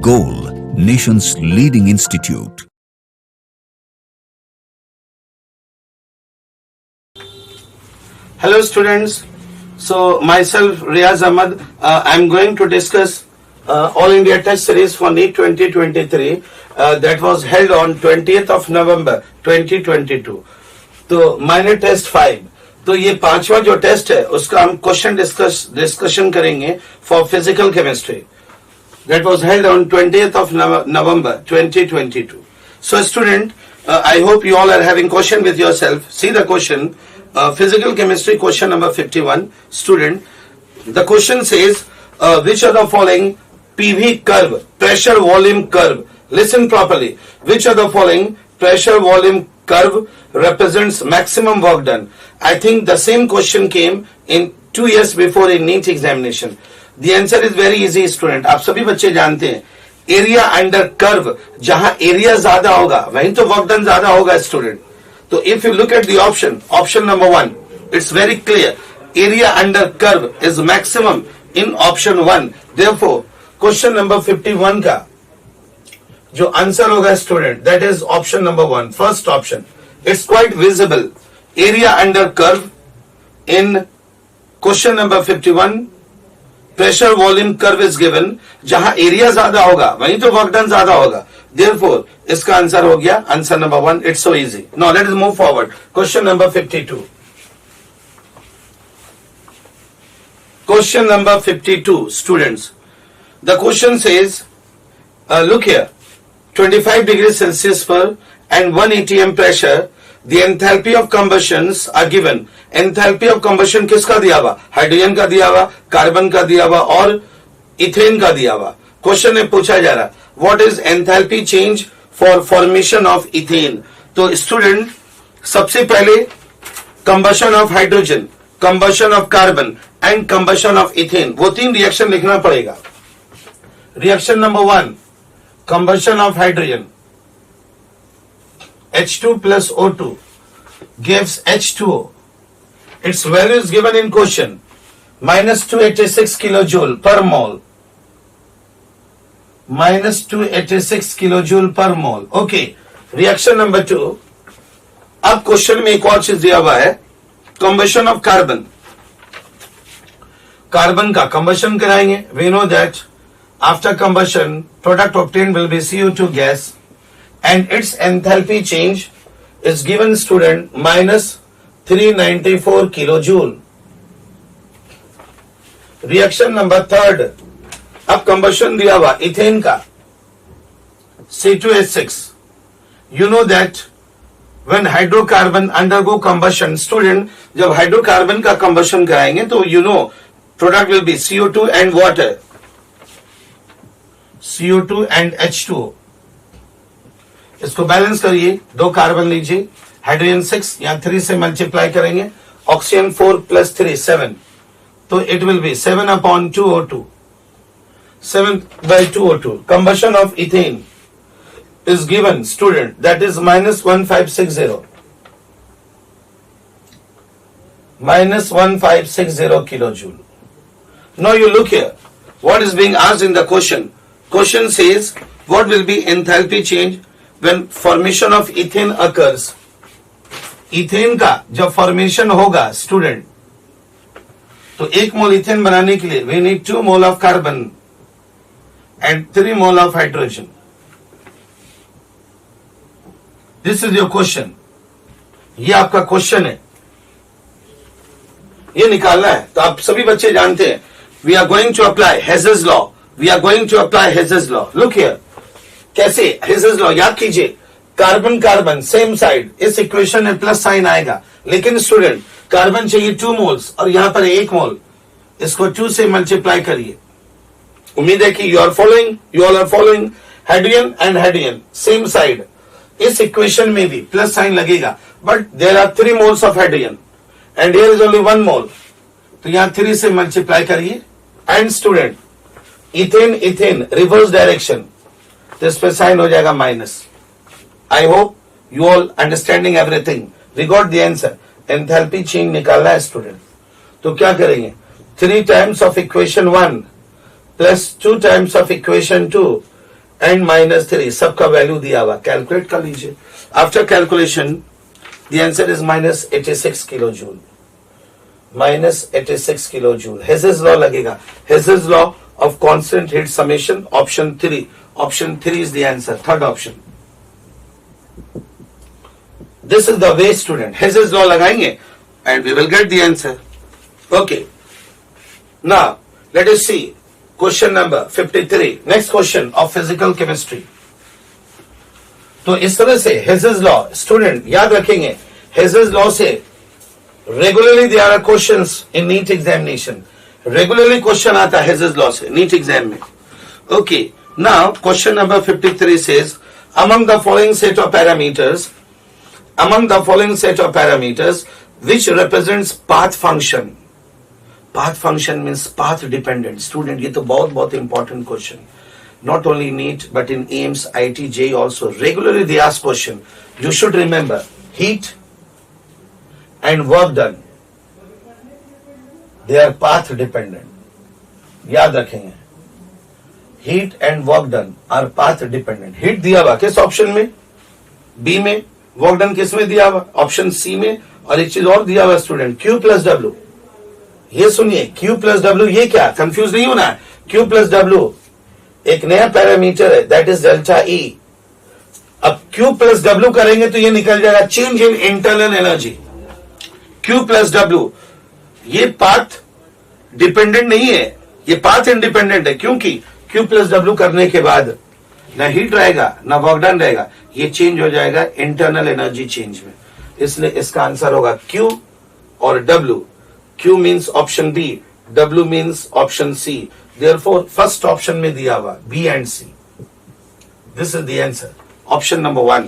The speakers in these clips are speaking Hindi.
Goal, nation's leading institute. Hello students, so myself Riaz Ahmad, I'm going to discuss All India Test Series for NEET 2023 that was held on 20th of November 2022. तो माइनर टेस्ट 5, तो ये पांचवा जो टेस्ट है उसका हम क्वेश्चन डिस्कशन करेंगे for physical chemistry that was held on 20th of November 2022. So student, I hope you all are having question with yourself. See the question, physical chemistry question number 51. Student, the question says, which of the following PV curve, pressure volume curve, listen properly, which of the following pressure volume curve represents maximum work done? I think the same question came in 2 years before in NEET examination. The answer is very easy student. आप सभी बच्चे जानते हैं एरिया अंडर कर्व, जहां एरिया ज्यादा होगा वहीं तो वर्क डन ज्यादा होगा स्टूडेंट. तो if you look at the option number 1, it's very clear, area under curve is maximum in option 1. Therefore question number 51 का जो आंसर होगा student that is option number 1, first option. It's quite visible, area under curve in question number 51. Pressure volume curve is given, जहां एरिया ज्यादा होगा वहीं तो वर्क डन ज्यादा होगा. देयरफॉर इसका आंसर हो गया answer number 1. It's so easy. Now let us move forward. Question number 52. Question number 52 students, the question says, look here, 25 degree Celsius पर and 1 atm pressure, the enthalpy of combustions are given. Enthalpy of combustion किसका दिया हुआ? हाइड्रोजन का दिया हुआ, कार्बन का दिया हुआ और इथेन का दिया हुआ. क्वेश्चन में पूछा जा रहा what is enthalpy change for formation of ethane. तो स्टूडेंट सबसे पहले combustion of hydrogen, combustion of carbon and combustion of ethane, वो 3 रिएक्शन लिखना पड़ेगा. Reaction number 1, combustion of hydrogen, H2 plus O2 gives H2O. Its value is given in question, minus 286 kilojoule per mole. Minus 286 kilojoule per mole. Okay. Reaction number 2. अब क्वेश्चन में एक और चीज दिया हुआ है, कंबशन ऑफ कार्बन. कार्बन का कंबशन कराएंगे. We know that after combustion, product obtained will be CO2 gas. And its enthalpy change is given student minus 394 kilojoule. Reaction number 3rd, अब कंबशन दिया हुआ इथेन का, C2H6. You know that when hydrocarbon undergo combustion, student जब हाइड्रोकार्बन का कंबशन कराएंगे तो you know product will be CO2 and water, CO2 and H2O. इसको बैलेंस करिए, 2 कार्बन लीजिए, हाइड्रोजन 6 यहां 3 से मल्टीप्लाई करेंगे, ऑक्सीजन 4 प्लस 3 7, तो it will be 7/2O2, 7/2O2. Combustion of ethane is given student that is -1560, -1560 kilojule. Now you look here, what is being asked in the question? Question says what will be enthalpy change when formation of ethane occurs. Ethane का जब फॉर्मेशन होगा स्टूडेंट, तो 1 मोल इथेन बनाने के लिए we need 2 mole of carbon and 3 mole of hydrogen. This is your question. ये आपका क्वेश्चन है, ये निकालना है. तो आप सभी बच्चे जानते हैं we are going to apply Hess's law. We are going to apply Hess's law. Look here, कैसे हेजेस लॉ याद कीजिए. कार्बन कार्बन सेम साइड, इस इक्वेशन में प्लस साइन आएगा, लेकिन स्टूडेंट कार्बन चाहिए 2 मोल्स और यहां पर 1 मोल, इसको 2 से मल्टीप्लाई करिए. उम्मीद है कि you all are following. Hydrogen and hydrogen same side, इस इक्वेशन में भी प्लस साइन लगेगा, but there are 3 moles of hydrogen and here is only 1 mole, तो यहां 3 से मल्टीप्लाई करिए. And student ethane ethane reverse direction, तो इस पर साइन हो जाएगा minus. I hope you all understanding everything. We got the answer. Enthalpy change निकालना है स्टूडेंट, तो क्या करेंगे? 3 times of equation 1 plus 2 times of equation 2 and -3 सबका वैल्यू दिया हुआ, कैलकुलेट कर लीजिए. After calculation the answer is -86 kilo joule. -86 kilo joule. Hess's law लगेगा. Hess's law of constant heat summation, option 3. Option 3 is the answer. Third option. This is the way student. Hess's law लगाएंगे and we will get the answer. Okay. Now, let us see question number 53. Next question of physical chemistry. तो इस तरह से Hess's law स्टूडेंट याद रखेंगे. Hess's law से regularly there are questions in NEET examination. Regularly question आता है Hess's law से NEET एग्जाम में. Okay. Now, question number 53 says, among the following set of parameters, which represents path function. Path function means path dependent. Student, ये तो बहुत important question. Not only NEET but in AIMS, IIT, JEE also. Regularly they ask question. You should remember heat and work done. They are path dependent. याद रखेंगे. Heat and work done are path dependent. Heat दिया हुआ किस ऑप्शन में? B में. Work done किस में दिया हुआ? ऑप्शन C में. और एक चीज और दिया हुआ स्टूडेंट, Q प्लस W. ये सुनिए, Q प्लस W ये क्या? कंफ्यूज नहीं होना है. Q प्लस W एक नया पैरामीटर है, दैट इज डेल्टा E. अब Q प्लस W करेंगे तो ये निकल जाएगा change in internal energy. Q plus W ये पाथ डिपेंडेंट नहीं है, ये पाथ इंडिपेंडेंट है. क्योंकि Q प्लस W करने के बाद ना हीट रहेगा ना वर्क डन रहेगा, ये चेंज हो जाएगा इंटरनल एनर्जी चेंज में. इसलिए इसका आंसर होगा Q और W. Q means option B, W means option C. Therefore first option में दिया हुआ B and C. This is the answer. Option number 1.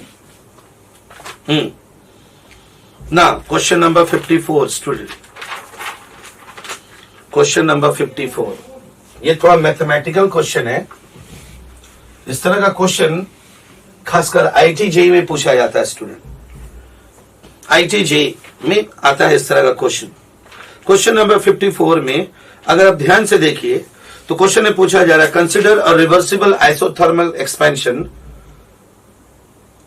Now question number 54 student. Question number 54. ये थोड़ा मैथमेटिकल क्वेश्चन है. इस तरह का क्वेश्चन खासकर IIT JEE में पूछा जाता है स्टूडेंट. IIT JEE में आता है इस तरह का क्वेश्चन. क्वेश्चन नंबर 54 में अगर आप ध्यान से देखिए तो क्वेश्चन में पूछा जा रहा है, consider a reversible isothermal expansion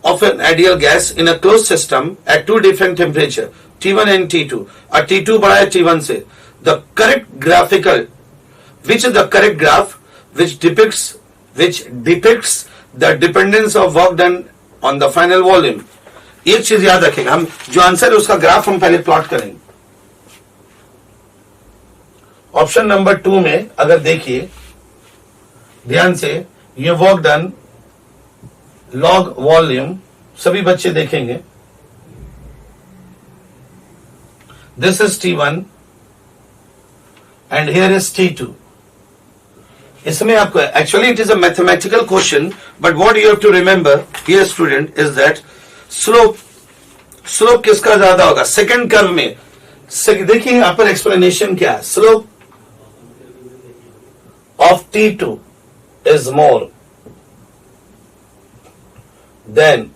of an ideal gas in a close system eight 2 different temperature T1 and T2. और T2 बड़ा है T1 से. The correct graphical which is the correct graph which depicts the dependence of work done on the final volume. एक चीज याद रखेंगे, हम जो आंसर है उसका ग्राफ हम पहले प्लॉट करेंगे. ऑप्शन नंबर 2 में अगर देखिए ध्यान से, ये वर्क डन लॉग वॉल्यूम सभी बच्चे देखेंगे. This is T1 and here is T2. इसमें आपको actually it is a mathematical question, but what you have to remember here student is that slope किसका ज्यादा होगा सेकंड कर्व में. देखिए यहां पर एक्सप्लेनेशन क्या है. Slope of T2 is more than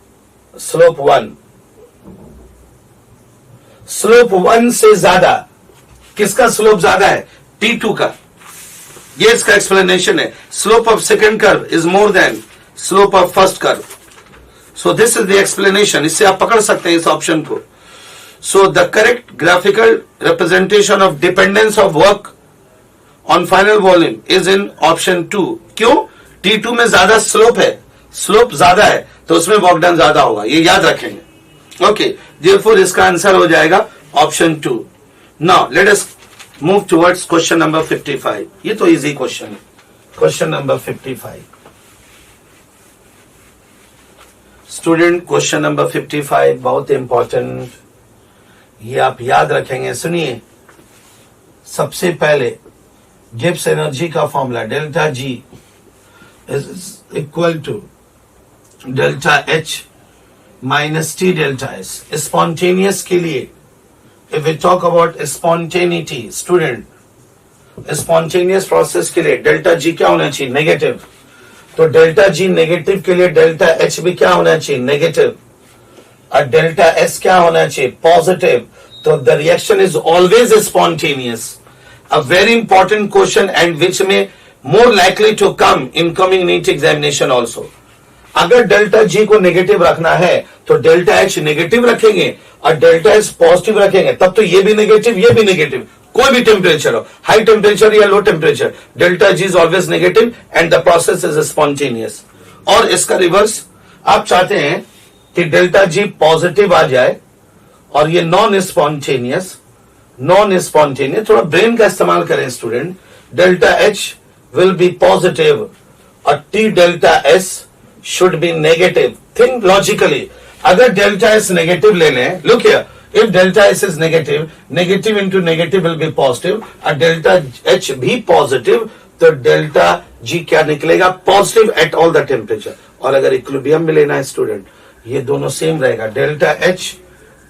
slope 1. Slope 1 से ज्यादा किसका स्लोप ज्यादा है? T2 का. ये इसका एक्सप्लेनेशन है. Slope of second curve is more than slope of first curve. So this is the explanation. इससे आप पकड़ सकते हैं इस ऑप्शन को. So the correct graphical representation of dependence of work on final volume is in option 2. क्यों? T2 में ज्यादा स्लोप है, स्लोप ज्यादा है तो उसमें वर्क डन ज्यादा होगा. ये याद रखेंगे. ओके, देयरफॉर इसका आंसर हो जाएगा option 2. Now let us move towards question number 55. ये तो इजी क्वेश्चन है. Question number 55 student. Question number 55 बहुत इंपॉर्टेंट, ये आप याद रखेंगे. सुनिए, सबसे पहले गिब्स एनर्जी का formula delta G is equal to delta H minus T delta S. Spontaneous के लिए if we talk about spontaneity student, spontaneous process के लिए डेल्टा G क्या होना चाहिए? नेगेटिव. तो डेल्टा G नेगेटिव के लिए डेल्टा H भी क्या होना चाहिए? नेगेटिव. और डेल्टा S क्या होना चाहिए? पॉजिटिव. तो the reaction is always spontaneous. A very important question and which में more likely to come in coming NEET examination also. अगर डेल्टा जी को नेगेटिव रखना है तो डेल्टा एच नेगेटिव रखेंगे और डेल्टा एच पॉजिटिव रखेंगे, तब तो ये भी नेगेटिव ये भी नेगेटिव, कोई भी टेम्परेचर हो, हाई टेम्परेचर या low temperature, delta G is always negative and the process is spontaneous. और इसका रिवर्स, आप चाहते हैं कि डेल्टा जी पॉजिटिव आ जाए और ये नॉन स्पॉन्टेनियस, थोड़ा ब्रेन का इस्तेमाल करें student. Delta H will be positive और T delta S should be negative. Think logically. अगर डेल्टा एस नेगेटिव ले लें, look here, if delta s is negative, negative into negative will be positive, और डेल्टा एच भी पॉजिटिव, तो डेल्टा जी क्या निकलेगा? Positive at all the temperature. और अगर इक्विलिब्रियम में लेना है स्टूडेंट, ये दोनों सेम रहेगा, डेल्टा एच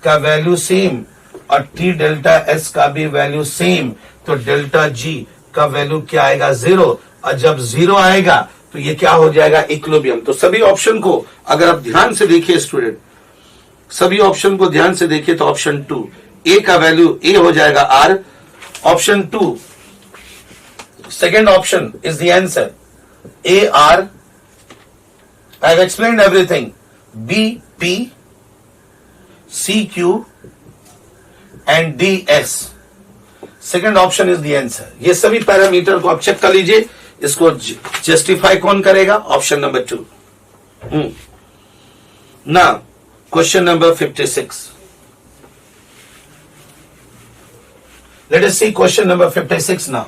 का वैल्यू सेम और टी डेल्टा एस का भी वैल्यू सेम, तो डेल्टा जी का वैल्यू क्या आएगा? 0. और जब 0 आएगा तो ये क्या हो जाएगा? इक्विलिब्रियम. तो सभी ऑप्शन को अगर आप ध्यान से देखिए स्टूडेंट, सभी ऑप्शन को ध्यान से देखिए तो ऑप्शन 2 ए का वैल्यू ए हो जाएगा R. Option 2 second option is the answer A R. I have explained everything. B P, C Q and D S. Second option is the answer. ये सभी पैरामीटर को आप चेक कर लीजिए. इसको जस्टिफाई कौन करेगा? Option number 2. ना question number 56. Let us C question number 56 now.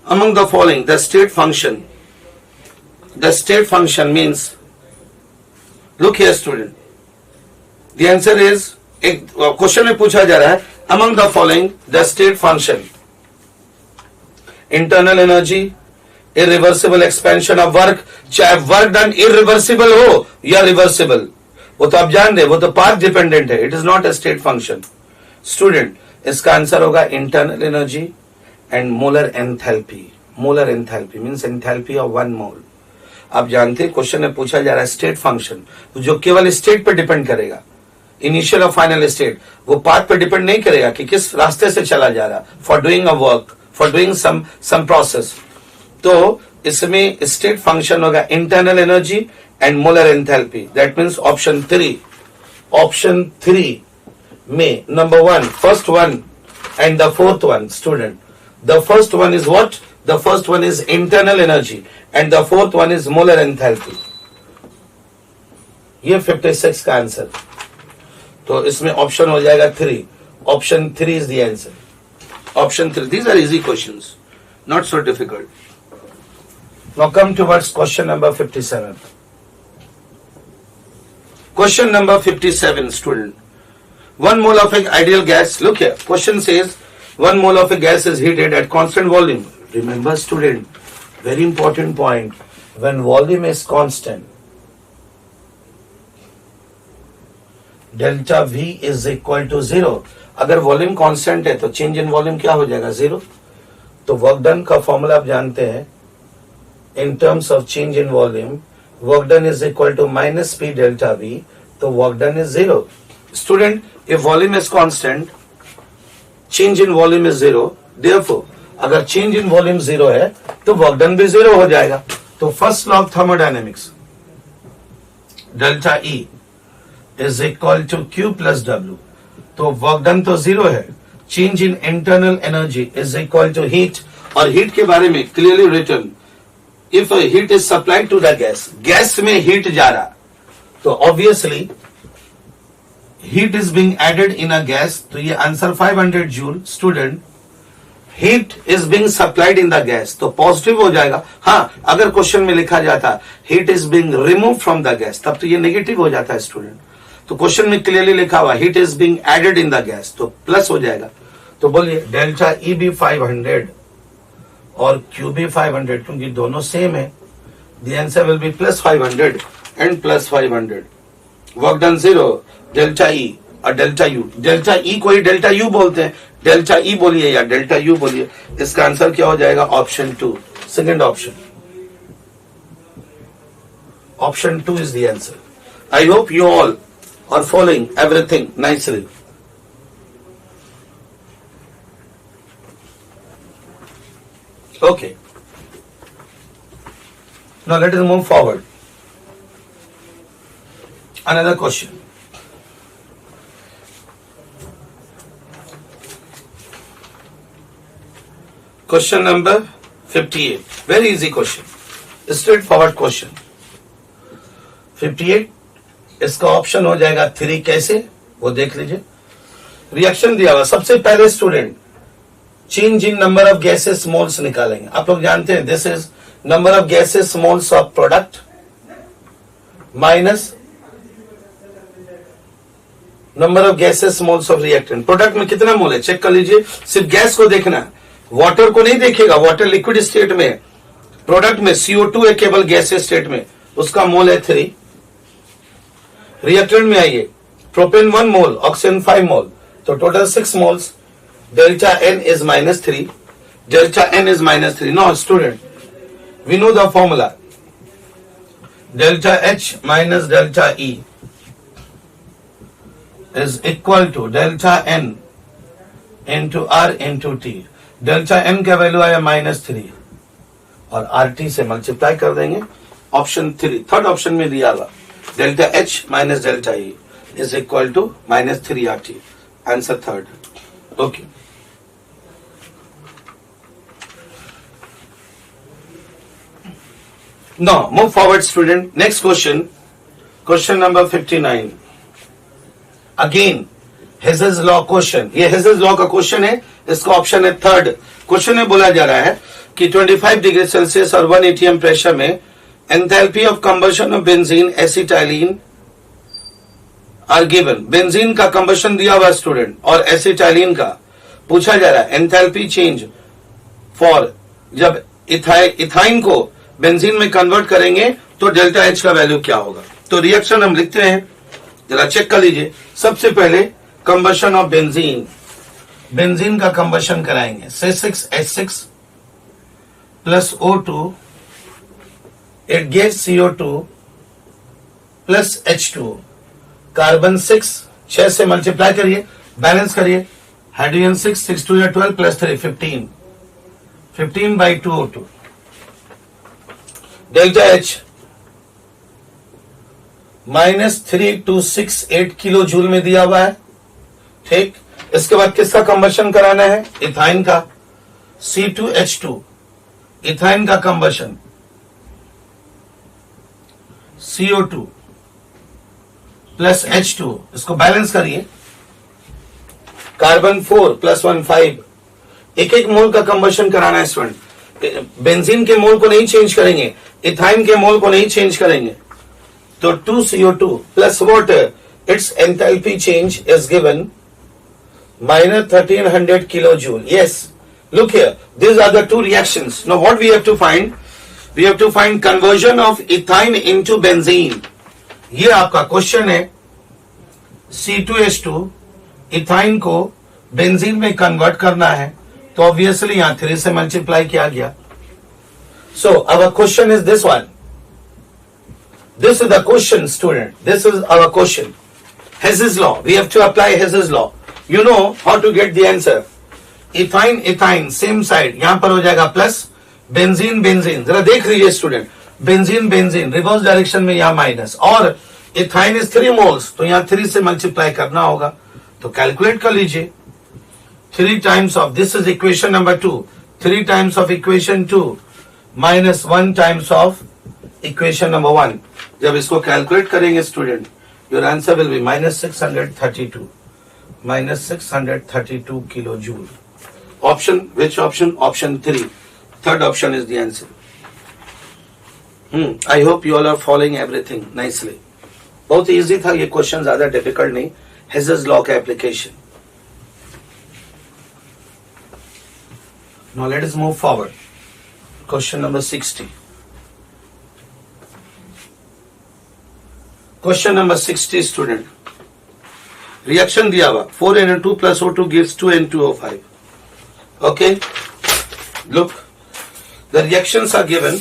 Among the following, the state function means, look here student, the answer is, एक क्वेश्चन में पूछा जा रहा है, among the following the state function, internal energy, irreversible expansion of work, चाहे वर्क डन irreversible हो या रिवर्सिबल, वो तो आप जान रहे, वो तो पाथ डिपेंडेंट है, it is not a state function. Student इसका आंसर होगा internal energy and molar enthalpy. Molar enthalpy means enthalpy of 1 मोल. आप जानते हैं क्वेश्चन में पूछा जा रहा है स्टेट फंक्शन, जो केवल स्टेट पर डिपेंड करेगा, इनिशियल और फाइनल स्टेट, वो पाथ पर डिपेंड नहीं करेगा कि किस रास्ते से चला जा रहा, for doing a work, for doing some process. तो इसमें स्टेट फंक्शन होगा internal energy and molar enthalpy. That means option 3. Option 3 में number 1, first one and the fourth one. Student the first one is what? The first one is internal energy and the fourth one is molar enthalpy. ये 56 का आंसर. तो इसमें ऑप्शन हो जाएगा 3. Option 3 is the answer. Option 3. These are easy questions, not so difficult. Now come towards question number 57. Question number 57, student. 1 mole of an ideal gas, look here, question says 1 mole of a gas is heated at constant volume. Remember student, very important point, when volume is constant, delta V is equal to 0. अगर वॉल्यूम कांस्टेंट है तो चेंज इन वॉल्यूम क्या हो जाएगा? 0. तो वर्क डन का फॉर्मूला आप जानते हैं, in terms of change in volume, work done is equal to minus P delta V, तो work done is 0. Student if volume is constant, change in volume is 0, therefore अगर चेंज इन वॉल्यूम 0 है तो वर्क डन भी 0 हो जाएगा. तो first law of thermodynamics, delta E is equal to Q plus W. तो वर्क डन तो 0 है, change in internal energy is equal to heat, और हीट के बारे में clearly written, if heat is supplied to the gas, gas में हीट जा रहा, तो obviously heat is being added in a gas, तो ये answer 500 joule. Student heat is being supplied in the gas, तो पॉजिटिव हो जाएगा. हाँ, अगर क्वेश्चन में लिखा जाता heat is being remove from the gas, तब तो ये नेगेटिव हो जाता है स्टूडेंट. तो क्वेश्चन में क्लियरली लिखा हुआ heat is being added in the gas, तो प्लस हो जाएगा. तो बोलिए डेल्टा ई भी 500 और क्यू भी 500, क्योंकि दोनों सेम है. The answer will B plus 500 and plus 500. Work done 0, delta E और डेल्टा यू. डेल्टा ई को ही डेल्टा यू बोलते हैं, डेल्टा ई बोलिए या डेल्टा यू बोलिए. इसका आंसर क्या हो जाएगा? Option 2, second option. Option 2 is the answer. I hope you all are following everything nicely. Okay. Now let us move forward. Another question. Question number 58. Very easy question. Straightforward question. 58. इसका ऑप्शन हो जाएगा 3. कैसे वो देख लीजिए. रिएक्शन दिया हुआ. सबसे पहले student change in number of gases moles निकालेंगे. आप लोग जानते हैं this is number of gases moles of product minus number of gases moles of reactant. Product में कितना मोल है चेक कर लीजिए. सिर्फ गैस को देखना है, वाटर को नहीं देखेगा. वाटर लिक्विड स्टेट में, प्रोडक्ट में CO2 है केवल गैसेस स्टेट में, उसका मोल है 3. रिएक्टेंट में आइए, प्रोपेन 1 मोल, ऑक्सीजन 5 मोल, तो total 6 moles. Delta N is -3. Delta N is -3. Now student, we know the formula. Delta H minus delta E is equal to delta N into R into T. Delta N का वैल्यू आया -3 और RT से मल्टीप्लाई कर देंगे. ऑप्शन 3, थर्ड ऑप्शन में दिया हुआ delta H minus delta E is equal to -3 RT. Answer third. Okay. Now move forward student. Next question. Question number 59. Again Hess's law question. ये Hess's law का क्वेश्चन है. इसका ऑप्शन है थर्ड. क्वेश्चन में बोला जा रहा है कि 25 डिग्री सेल्सियस और 1 atm प्रेशर में enthalpy of combustion of benzene acetylene are given. Benzene का कंबशन दिया हुआ स्टूडेंट और एसिटाइलिन का पूछा जा रहा है एंथैल्पी चेंज फॉर जब इथाइन को बेंजीन में कन्वर्ट करेंगे तो डेल्टा H का वैल्यू क्या होगा. तो रिएक्शन हम लिखते हैं, जरा चेक कर लीजिए. सबसे पहले कंबशन ऑफ बेंजीन, बेंजीन का कंबशन कराएंगे. C6H6 plus O2, it gives CO2 plus H2. Carbon 6 से मल्टीप्लाई करिए, बैलेंस करिए. Hydrogen 6 2 12 plus 3 15 by 2 O2. Delta H -3268 kilo joule में दिया हुआ है. ठीक. इसके बाद किसका कंबशन कराना है? इथाइन का. C2H2 इथाइन का कंबशन, CO2 प्लस H2, इसको बैलेंस करिए. Carbon 4 plus 1 5. एक मोल का कंबशन कराना है स्टूडेंट. बेंजीन के मोल को नहीं चेंज करेंगे, इथाइन के मोल को नहीं चेंज करेंगे. तो 2 CO2 plus water, it's enthalpy change is given -1300 kilojoule. Yes, look here. These are the two reactions. Now what we have to find? We have to find conversion of ethine into benzene. ये आपका क्वेश्चन है. C2H2 इथाइन को बेंजीन में कन्वर्ट करना है, तो ऑब्वियसली यहां 3 से मल्टीप्लाई किया गया. So our question is this one. This is the question, student. This is our question. Hess's law. We have to apply Hess's law. You know how to get the answer. Ethyne same side, यहां पर हो जाएगा प्लस, बेंजीन जरा देख लीजिए स्टूडेंट. बेंजीन रिवर्स डायरेक्शन में यहां माइनस, और इथाइन इज 3 मोल्स, तो यहां 3 से मल्टीप्लाई करना होगा. तो कैलकुलेट कर लीजिए. 3 times of this is equation number 2. 3 times of equation 2 minus 1 times of equation number 1. जब इसको कैलकुलेट करेंगे student, your answer will B -632 kilojoule. Option, which option? Option 3. Third option is the answer. I hope you all are following everything nicely. बहुत इजी था ये क्वेश्चन, ज्यादा डिफिकल्ट नहीं. Hess's law का application. Now let us move forward. Question number 60. Question number 60 student. Reaction दिया हुआ 4NO2 plus O2 gives 2N2O5. Okay, look, the reactions are given.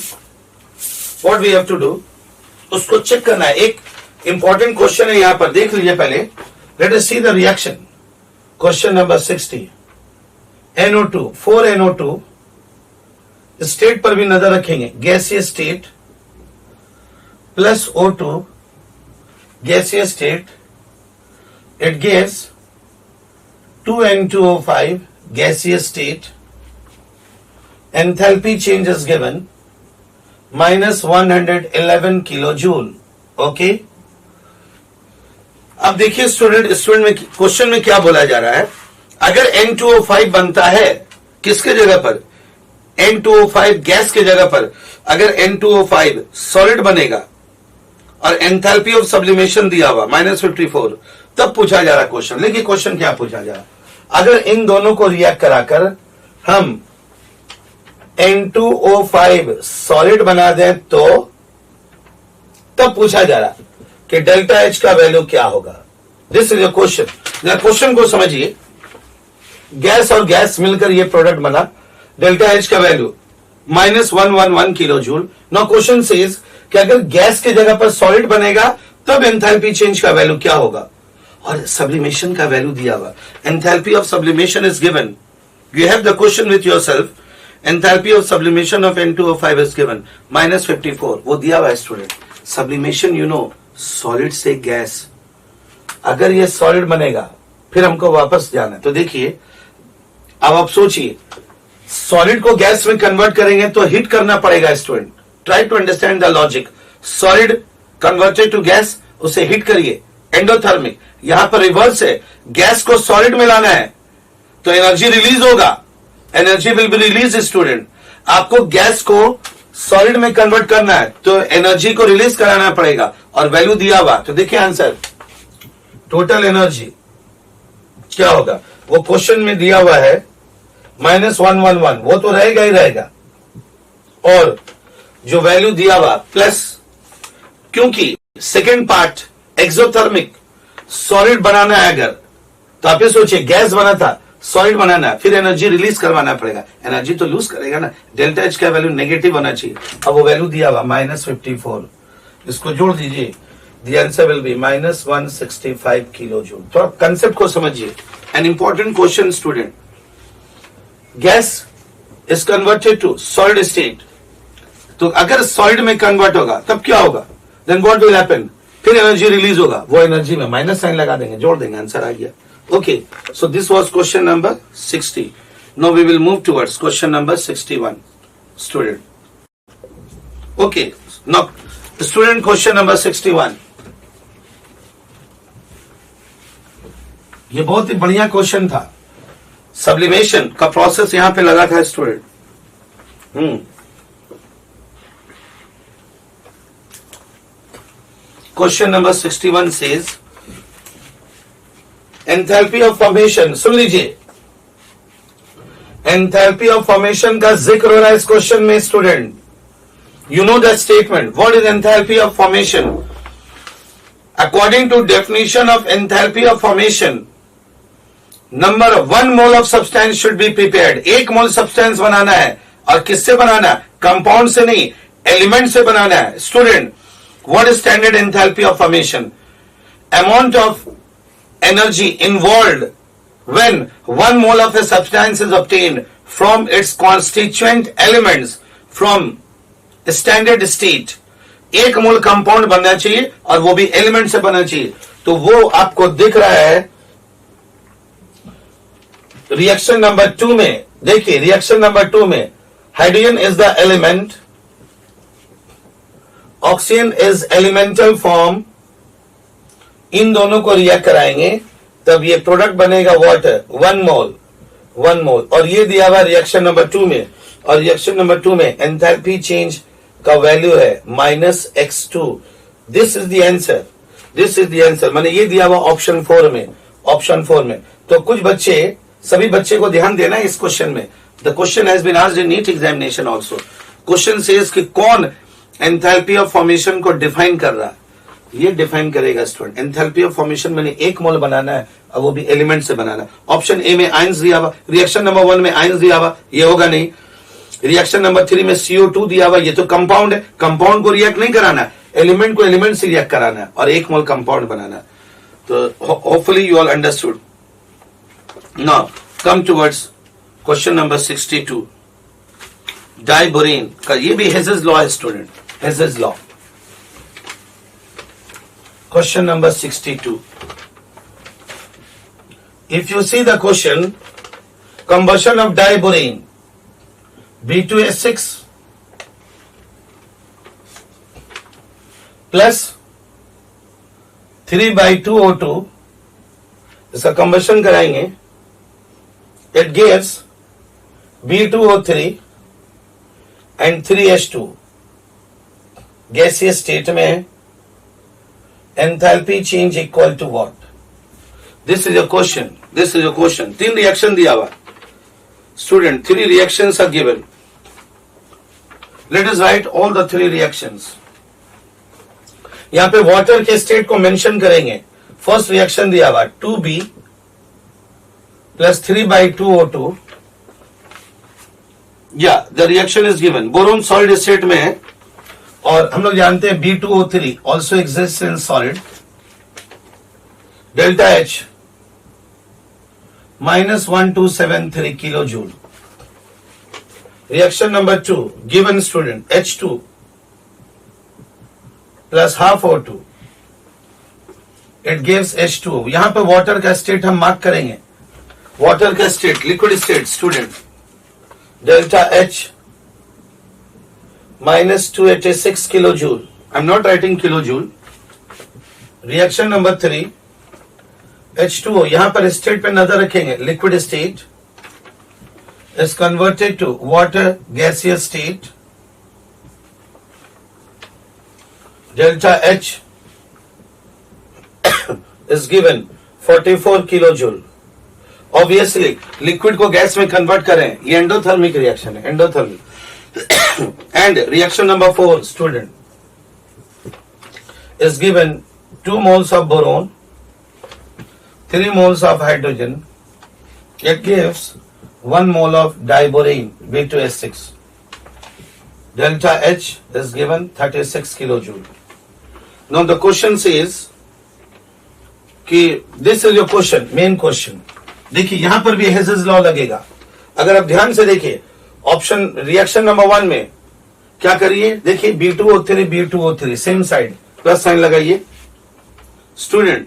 What we have to do, उसको चेक करना है. एक इंपॉर्टेंट क्वेश्चन है यहां पर, देख लीजिए पहले. Let us see the reaction. Question number 60. NO2, 4NO2 state पर भी नजर रखेंगे, गैसीय स्टेट प्लस O2 गैसीय state, it gives 2N2O5 gaseous state. Enthalpy change is given minus 111 kilojoule. Okay. अब देखिए स्टूडेंट में क्वेश्चन में क्या बोला जा रहा है, अगर N2O5 बनता है किसके जगह पर, N2O5 गैस के जगह पर अगर N2O5 सॉलिड बनेगा और एंथैल्पी ऑफ सब्लिमेशन दिया हुआ -54, तब पूछा जा रहा क्वेश्चन। लेकिन क्वेश्चन क्या पूछा जा रहा, अगर इन दोनों को रिएक्ट कराकर हम N2O5 सॉलिड बना दें तो तब पूछा जा रहा कि डेल्टा H का वैल्यू क्या होगा। This is a question. Question को समझिए, गैस और गैस मिलकर ये प्रोडक्ट बना, डेल्टा H का value -111 kilo joule. Now question says कि अगर गैस की जगह पर सॉलिड बनेगा तब एंथैल्पी चेंज का वैल्यू क्या होगा, और सब्लिमेशन का वैल्यू दिया हुआ, enthalpy of sublimation is given, you have the question with yourself, enthalpy of sublimation of N2O5 is given -54, वो दिया हुआ है student. Sublimation you know, solid से गैस, अगर ये सॉलिड बनेगा फिर हमको वापस जाना है, तो देखिए अब आप सोचिए, सॉलिड को गैस में कन्वर्ट करेंगे तो हीट करना पड़ेगा student, try to understand the logic. Solid converted to gas, उसे हीट करिए, एंडोथर्मिक। यहां पर रिवर्स है, गैस को सॉलिड में लाना है तो एनर्जी रिलीज होगा, energy will be release student. आपको गैस को सॉलिड में कन्वर्ट करना है तो एनर्जी को रिलीज कराना पड़ेगा, और वैल्यू दिया हुआ, तो देखिए आंसर, टोटल एनर्जी क्या होगा, वो क्वेश्चन में दिया हुआ है -111, वो तो रहेगा ही रहेगा, और जो वैल्यू दिया हुआ प्लस, क्योंकि सेकेंड पार्ट एक्सोथर्मिक, सॉलिड बनाना है अगर, तो आप ये सोचिए गैस बना था, सॉलिड बनाना है, फिर एनर्जी रिलीज करवाना पड़ेगा, एनर्जी तो लूज करेगा ना, डेल्टा H का वैल्यू नेगेटिव होना चाहिए। अब वो वैल्यू दिया हुआ -54, इसको जोड़ दीजिए, the answer will be -165 kilo joule. तो आप कंसेप्ट को समझिए, an important question student, gas is converted to solid state, तो अगर सॉलिड में कन्वर्ट होगा तब क्या होगा, देन व्हाट विल हैपन, फिर एनर्जी रिलीज होगा, वो एनर्जी में माइनस साइन लगा देंगे, जोड़ देंगे, आंसर आ गया। Okay, so this was question number 60। Now we will move towards question number 61 student. Okay, now student question number 61, ये बहुत ही बढ़िया क्वेश्चन था, सब्लिमेशन का प्रोसेस यहां पे लगा था student. Question number 61 says, enthalpy of formation, सुन लीजिए, एंथैल्पी ऑफ फॉर्मेशन का जिक्र हो रहा है इस क्वेश्चन में student. You know the statement, what is enthalpy of formation? According to definition of enthalpy of formation, number 1 mole of substance should be prepared. 1 mole substance बनाना है, और किससे बनाना है, कंपाउंड से नहीं, एलिमेंट से बनाना है student. What is standard enthalpy of formation? Amount of energy involved when 1 mole of a substance is obtained from its constituent elements from standard state. 1 mole compound बनना चाहिए और वो भी एलिमेंट से बनना चाहिए, तो वो आपको दिख रहा है रिएक्शन नंबर 2 में। देखिए रिएक्शन नंबर 2 में hydrogen is the element, oxygen is elemental form, इन दोनों को रिएक्ट कराएंगे तब ये प्रोडक्ट बनेगा वाटर 1 मोल, और ये दिया हुआ रिएक्शन नंबर 2 में, और रिएक्शन नंबर 2 में एंथैल्पी चेंज का वैल्यू है -x2। This is the answer, this is the answer, मैंने ये दिया हुआ ऑप्शन 4 में। तो कुछ बच्चे, सभी बच्चे को ध्यान देना है इस क्वेश्चन में। The question has been asked in NEET examination also. Question says कि कौन एंथैल्पी ऑफ फॉर्मेशन को डिफाइन कर रहा है, ये डिफाइन करेगा स्टूडेंट। एंथैल्पी ऑफ फॉर्मेशन मैंने 1 मोल बनाना है और वो भी एलिमेंट से बनाना है। ऑप्शन ए में आयंस दिया हुआ, रिएक्शन नंबर 1 में आयंस दिया हुआ, ये होगा नहीं। रिएक्शन नंबर 3 में CO2 दिया हुआ, ये तो कंपाउंड है, कंपाउंड को रिएक्ट नहीं कराना है, एलिमेंट को एलिमेंट से रिएक्ट कराना है और 1 मोल कंपाउंड बनाना है। तो hopefully you all understood. Now come towards question number 62। Diborane का, ये भी हेजेस लॉ है student, Hess's law. Question number 62। If you see the question, combustion of diborane B2H6 plus 3/2O2, इसका कंबशन कराएंगे, it gives B2O3 and 3H2, गैसीय स्टेट में है। Enthalpy change equal to what? This is your question, this is your question. 3 reaction दिया हुआ student, 3 reactions are given. Let us write all the 3 reactions. यहां पे वाटर के स्टेट को मेंशन करेंगे। फर्स्ट रिएक्शन दिया हुआ 2B प्लस 3/2O2, या the reaction is given. Boron solid state में है और हम लोग जानते हैं B2O3 also exist in solid. Delta H -1273 kilo joule. Reaction number 2 given student, H2 plus half O2, it gives H2O। यहां पर वाटर का स्टेट हम मार्क करेंगे। वाटर का state, liquid state student, delta H -286 kilo joule. I am not writing kilo joule. Reaction number 3 H2O, यहां पर स्टेट पे नजर रखेंगे। Liquid state is converted to water gaseous state, delta H is given 44 kilo joule. Obviously liquid को गैस में कन्वर्ट करें, ये एंडोथर्मिक रिएक्शन है, endothermic. And reaction number 4 student is given 2 moles of boron, 3 moles of hydrogen. It gives 1 mole of diborane B2H6. Delta H is given 36 kilojoule. Now the question says कि this is your question, main question. देखिए यहां पर भी हेजेस लॉ लगेगा। अगर आप ध्यान से देखिए ऑप्शन रिएक्शन नंबर 1 में क्या करिए, देखिए B2O3 same side, plus sign लगाइए। Student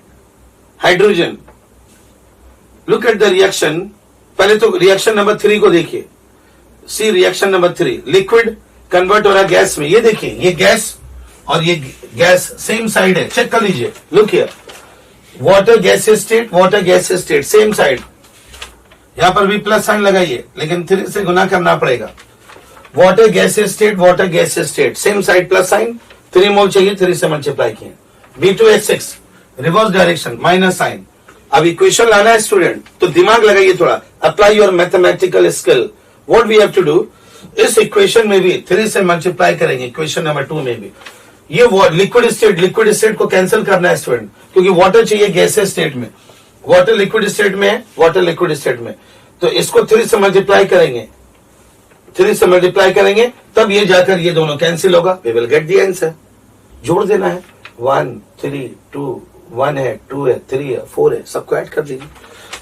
hydrogen, look at the reaction. पहले तो रिएक्शन नंबर 3 को देखिए। See reaction number 3, liquid convert हो रहा है गैस में। ये देखिए, ये गैस और ये गैस सेम साइड है, चेक कर लीजिए। Look here, water gaseous state, water gaseous state same side. यहां पर भी प्लस साइन लगाइए, लेकिन 3 से गुना करना पड़ेगा। Water gaseous state, water gaseous state same side, plus sign. 3 mole चाहिए, 3 से मल्टीप्लाई किए। B2H6 reverse direction, minus sign. अब इक्वेशन लाना है स्टूडेंट, तो दिमाग लगाइए थोड़ा, apply your mathematical skill. What we have to do, इस इक्वेशन में भी 3 से मल्टीप्लाई करेंगे, इक्वेशन नंबर 2 में भी। ये लिक्विड स्टेट को कैंसिल करना है स्टूडेंट, क्योंकि वाटर चाहिए गैसियस स्टेट में, वाटर लिक्विड स्टेट में है, वाटर लिक्विड स्टेट में। तो इसको 3 से मल्टीप्लाई करेंगे, 3 से मल्टीप्लाई करेंगे, तब ये जाकर ये दोनों कैंसिल होगा। We will get the answer. जोड़ देना है, 1 3 2 1 है, 2 है, 3 है, 4 है, सबको ऐड कर दीजिए।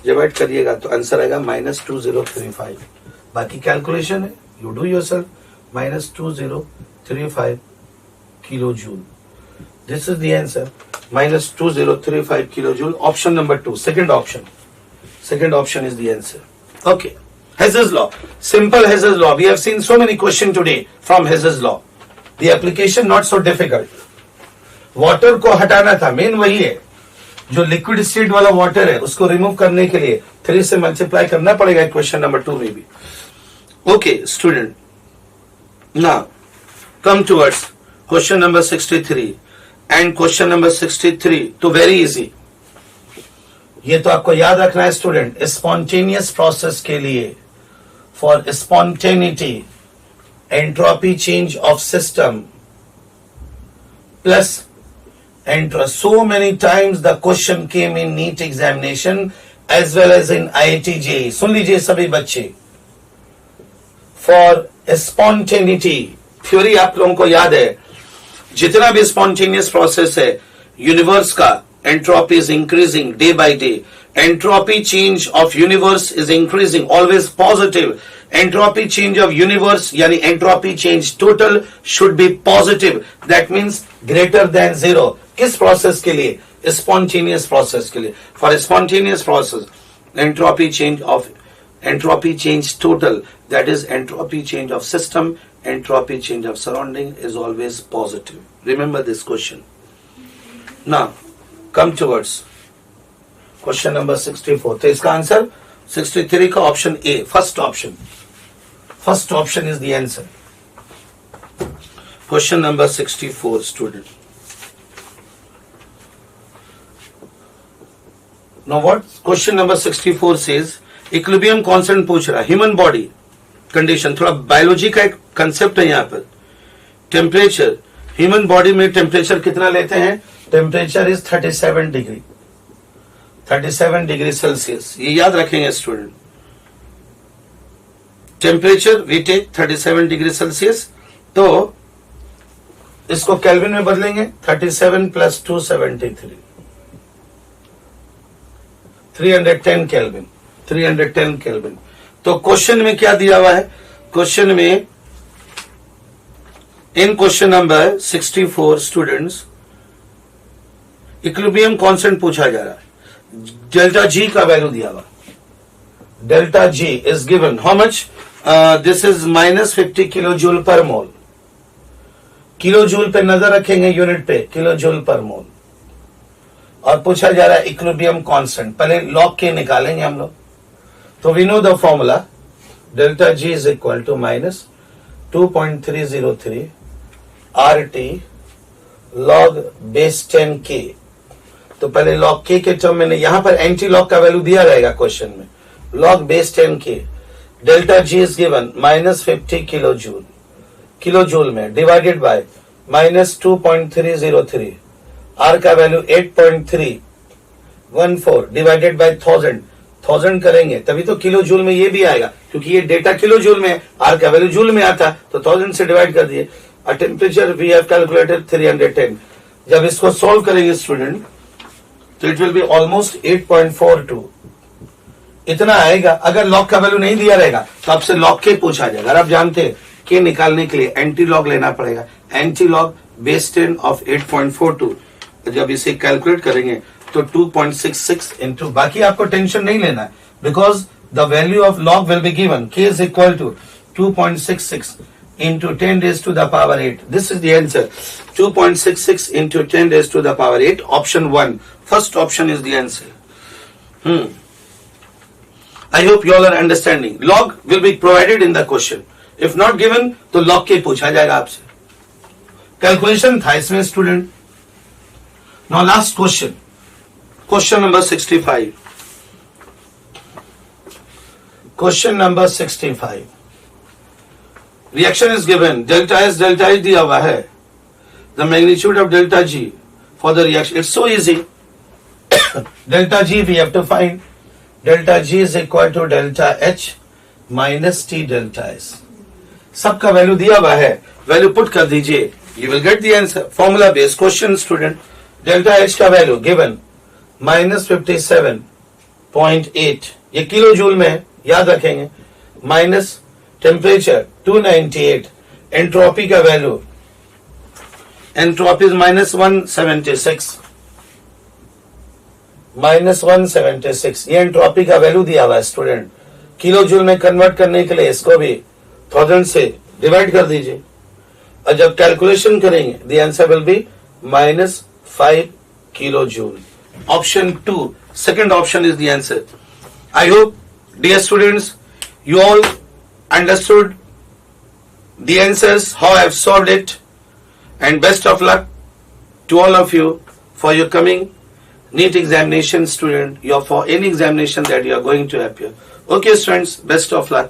जब ऐड करिएगा तो आंसर आएगा -2035। बाकी कैलकुलेशन है, you do yourself. -2035 kilo joule, this is the answer, -2035 kilo joule. Option number 2, second option is the answer. Okay, Hess's law, simple Hess's law. We have seen so many questions today from Hess's law. The application not so difficult. Water को हटाना था, मेन वही है। जो लिक्विड स्टेट वाला वाटर है उसको रिमूव करने के लिए 3 से मल्टीप्लाई करना पड़ेगा क्वेश्चन नंबर 2 में भी। Okay student, now come towards question number 63 and question number 63 तो वेरी इजी। ये तो आपको याद रखना है स्टूडेंट, स्पॉन्टेनियस प्रोसेस के लिए, for spontaneity entropy change of system plus so many times the question came in NEET examination as well as in IIT JEE. सुन लीजिए सभी बच्चे, for spontaneity थ्योरी आप लोगों को याद है, जितना भी स्पॉन्टेनियस प्रोसेस है यूनिवर्स का, entropy is increasing day by day, entropy change of universe is increasing, always positive, entropy change of universe यानी entropy change total should be positive, that means greater than zero. किस प्रोसेस के लिए? स्पॉन्टेनियस प्रोसेस के लिए। For spontaneous process entropy change total, that is entropy change of system, entropy change of surrounding is always positive. Remember this question. Now come towards question number 64. तो इसका आंसर 63 का option A, first option is the answer. Question number 64 student. Now what question number 64 says, equilibrium constant पूछ रहा है, ह्यूमन बॉडी कंडीशन, थोड़ा बायोलॉजी का एक कंसेप्ट है यहाँ पर। टेम्परेचर, ह्यूमन बॉडी में टेम्परेचर कितना लेते हैं? Temperature is 37 degree, 37 degree Celsius, ये याद रखेंगे student. Temperature we take 37 degree Celsius, तो इसको केल्विन में बदलेंगे, 37 प्लस 273, 310 केल्विन, 310 केल्विन। तो क्वेश्चन में क्या दिया हुआ है? क्वेश्चन में in question number 64 students equilibrium constant पूछा जा रहा है, डेल्टा जी का वैल्यू दिया हुआ, delta G is given how much? This is -50 kilo joule पर मोल। किलो जूल पे नजर रखेंगे, यूनिट पे किलो जूल पर मोल, और पूछा जा रहा है इक्विलिब्रियम कांस्टेंट। पहले लॉग के निकालेंगे हम लोग, तो we know the formula, delta G is equal to -2.303 RT log base 10 K। तो पहले log K के टर्म में, यहां पर एंटी लॉग का वैल्यू दिया रहेगा क्वेश्चन में, log base 10 K, delta G is given -50 kilo joule, kilo joule में डिवाइडेड बाय -2.303, R का वैल्यू 8.314 डिवाइडेड बाय 1000 करेंगे तभी तो किलो जूल में ये भी आएगा, क्योंकि ये डेटा किलो जूल में, आर का वैल्यू जूल में आता, तो 1000 से डिवाइड कर दिए। और टेम्परेचर वी हैव कैलकुलेटेड 310। जब इसको सॉल्व करेंगे स्टूडेंट, तो इट विल बी ऑलमोस्ट 8.42 इतना आएगा। अगर लॉग का वैल्यू नहीं दिया रहेगा तो आपसे लॉग के पूछा जाएगा। अगर आप जानते हैं के निकालने के लिए एंटी लॉग लेना पड़ेगा, एंटी लॉग बेस 10 ऑफ 8.42। जब इसे कैलकुलेट करेंगे तो 2.66 इंटू, बाकी आपको टेंशन नहीं लेना है, because the value of log will be given, के is equal to 2.66 into 10 raised to the power 8. This is the answer. 2.66 into 10 raised to the power 8. Option 1. First option is the answer. I hope you all are understanding. Log will be provided in the question. If not given, तो log के पूछा जाएगा आपसे। Calculation था इसमें student. Now last question. Question number 65. Question number 65. Reaction is given. Delta S दिया हुआ है. The magnitude of delta G for the reaction. It's so easy. Delta G we have to find. Delta G is equal to delta H minus T delta S. सबका वैल्यू दिया हुआ है. वैल्यू पुट कर दीजिए. You will get the answer. Formula based question student. Delta H का वैल्यू given -57.8. ये किलो जूल में याद रखेंगे. माइनस टेम्परेचर 298, एंट्रोपी का वैल्यू, एंट्रोपी -176, ये एंट्रोपी का वैल्यू दिया हुआ है स्टूडेंट। किलो जूल में कन्वर्ट करने के लिए इसको भी 1000 से डिवाइड कर दीजिए, और जब कैलकुलेशन करेंगे the answer will be -5 kilo joule. Option 2, second option is the answer. I hope dear students you all understood the answers, how I have solved it, and best of luck to all of you for your coming NEET examination student, for any examination that you are going to appear. Okay students, best of luck.